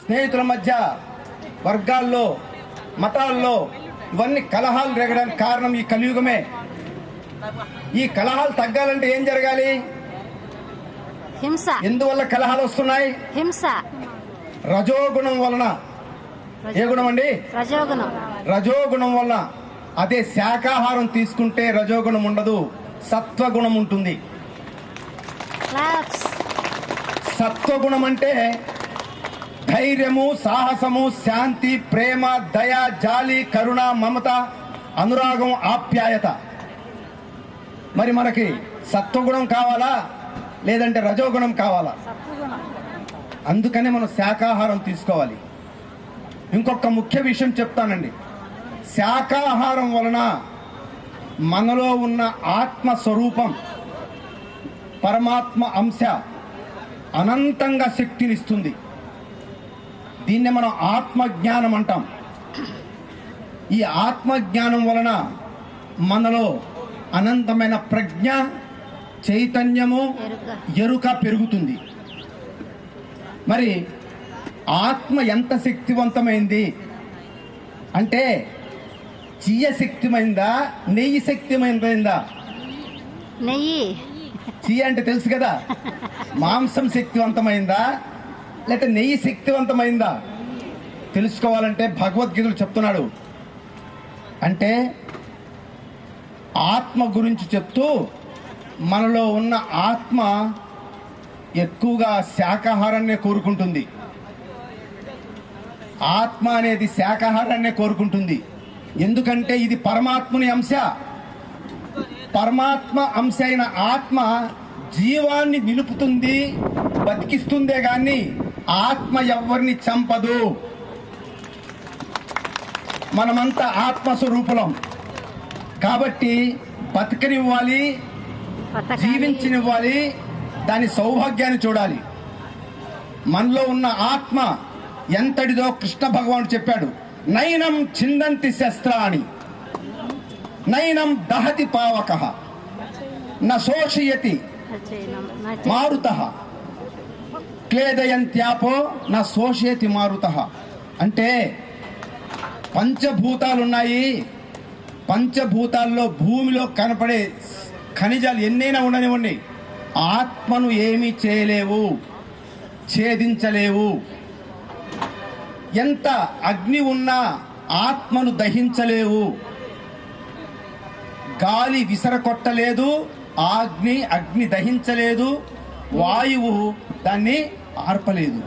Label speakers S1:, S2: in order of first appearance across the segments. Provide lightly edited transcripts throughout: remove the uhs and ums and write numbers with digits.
S1: స్నేహితుల మధ్య, వర్గాల్లో, మతాల్లో ఇవన్నీ కలహాలు రేగడానికి కారణం ఈ కలియుగమే. ఈ కలహాలు తగ్గాలంటే ఏం జరగాలి?
S2: హింస.
S1: ఎందువల్ల కలహాలు వస్తున్నాయి?
S2: హింస.
S1: రజోగుణం వలన. ఏ గుణం అండి?
S2: రజోగుణం.
S1: రజోగుణం వలన. అదే శాకాహారం తీసుకుంటే రజోగుణం ఉండదు, సత్వగుణం ఉంటుంది. సత్వగుణం అంటే ధైర్యము, సాహసము, శాంతి, ప్రేమ, దయ, జాలి, కరుణ, మమత, అనురాగం, ఆప్యాయత. మరి మనకి సత్వగుణం కావాలా లేదంటే రజోగుణం కావాలా? అందుకనే మనం శాకాహారం తీసుకోవాలి. ఇంకొక ముఖ్య విషయం చెప్తానండి. శాకాహారం వలన మనలో ఉన్న ఆత్మ స్వరూపం, పరమాత్మ అంశ అనంతంగా శక్తినిస్తుంది. దీన్నే మనం ఆత్మజ్ఞానం అంటాం. ఈ ఆత్మజ్ఞానం వలన మనలో అనంతమైన ప్రజ్ఞ, చైతన్యము, ఎరుక పెరుగుతుంది. మరి ఆత్మ ఎంత శక్తివంతమైంది అంటే చీయ శక్తిమైందా, నెయ్యి శక్తిమైందా?
S2: నెయ్యి.
S1: చీయ అంటే తెలుసు కదా, మాంసం శక్తివంతమైందా లేకపోతే నెయ్యి శక్తివంతమైందా? తెలుసుకోవాలంటే భగవద్గీతలు చెప్తున్నాడు. అంటే ఆత్మ గురించి చెప్తూ మనలో ఉన్న ఆత్మ ఎక్కువగా శాకాహారాన్నే కోరుకుంటుంది. ఆత్మ అనేది శాకాహారాన్నే కోరుకుంటుంది. ఎందుకంటే ఇది పరమాత్మని అంశ. పరమాత్మ అంశ అయిన ఆత్మ జీవాన్ని నిలుపుతుంది, బతికిస్తుందే గాని ఆత్మ ఎవరిని చంపదు. మనమంతా ఆత్మస్వరూపులం కాబట్టి బతకనివ్వాలి, జీవించనివ్వాలి, దాని సౌభాగ్యాన్ని చూడాలి. మనలో ఉన్న ఆత్మ ఎంతటిదో కృష్ణ భగవానుడు చెప్పాడు. నైనం చిందంతి శస్త్రాణి నైనం దహతి పావకః న శోషయతి మారుతః క్లేదయంత్యాపో న శోషయతి మారుతః. అంటే పంచభూతాలున్నాయి. పంచభూతాల్లో భూమిలో కనపడే ఖనిజాలు ఎన్నైనా ఉండనివ్వండి, ఆత్మను ఏమీ చేయలేవు, ఛేదించలేవు. ఎంత అగ్ని ఉన్నా ఆత్మను దహించలేవు. గాలి విసరకొట్టలేదు, అగ్ని దహించలేదు, వాయువు దాన్ని ఆర్పలేదు.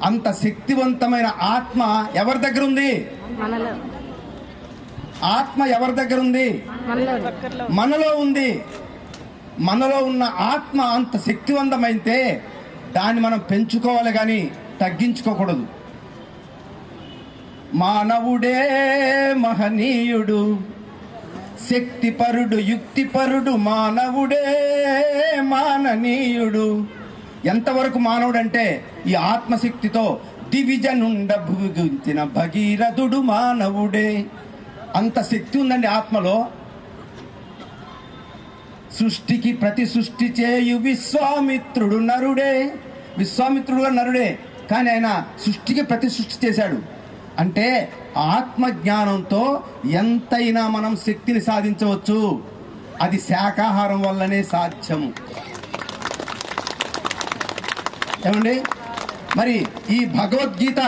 S1: అంత శక్తివంతమైన ఆత్మ ఎవరి దగ్గర ఉంది? ఆత్మ ఎవరి దగ్గర ఉంది? మనలో ఉంది. మనలో ఉన్న ఆత్మ అంత శక్తివంతమైతే దాన్ని మనం పెంచుకోవాలి కానీ తగ్గించుకోకూడదు. మానవుడే మహనీయుడు, శక్తిపరుడు, యుక్తిపరుడు, మానవుడే మాననీయుడు. ఎంతవరకు మానవుడు అంటే ఈ ఆత్మశక్తితో దివిజనుండ భువిగుంచిన భగీరథుడు మానవుడే. అంత శక్తి ఉందండి ఆత్మలో. సృష్టికి ప్రతి సృష్టి చేయు విశ్వామిత్రుడు నరుడే. విశ్వామిత్రుడుగా నరుడే, కానీ ఆయన సృష్టికి ప్రతి సృష్టి చేశాడు. అంటే ఆత్మజ్ఞానంతో ఎంతైనా మనం శక్తిని సాధించవచ్చు. అది శాకాహారం వల్లనే సాధ్యము. ఏమండి? మరి ఈ భగవద్గీత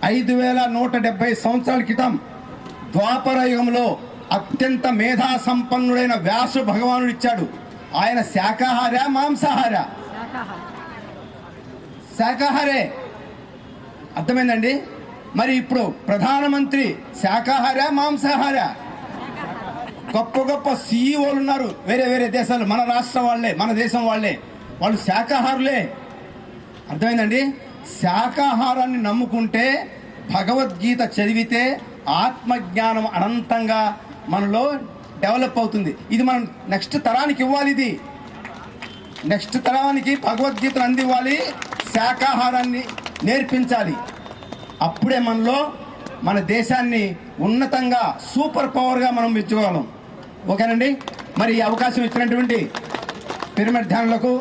S1: 5170 సంవత్సరాల క్రితం ద్వాపర యుగంలో అత్యంత మేధా సంపన్నుడైన వ్యాసు భగవానుడు ఇచ్చాడు. ఆయన శాకాహార, మాంసాహార? శాకాహారే. అర్థమైందండి? మరి ఇప్పుడు ప్రధానమంత్రి శాకాహార, మాంసాహార? గొప్ప గొప్ప సీఈఓలు ఉన్నారు వేరే వేరే దేశాలు, మన రాష్ట్రం వాళ్ళే, మన దేశం వాళ్ళే, వాళ్ళు శాకాహారులే. అర్థమైందండి? శాకాహారాన్ని నమ్ముకుంటే, భగవద్గీత చదివితే ఆత్మజ్ఞానం అనంతంగా మనలో డెవలప్ అవుతుంది. ఇది మనం నెక్స్ట్ తరానికి ఇవ్వాలి. ఇది నెక్స్ట్ తరానికి భగవద్గీతను అందివ్వాలి, శాకాహారాన్ని నేర్పించాలి. అప్పుడే మనలో మన దేశాన్ని ఉన్నతంగా సూపర్ పవర్గా మనం మెచ్చుకోగలం. ఓకేనండి? మరి ఈ అవకాశం ఇచ్చినటువంటి పిరమిడ్ ధ్యానులకు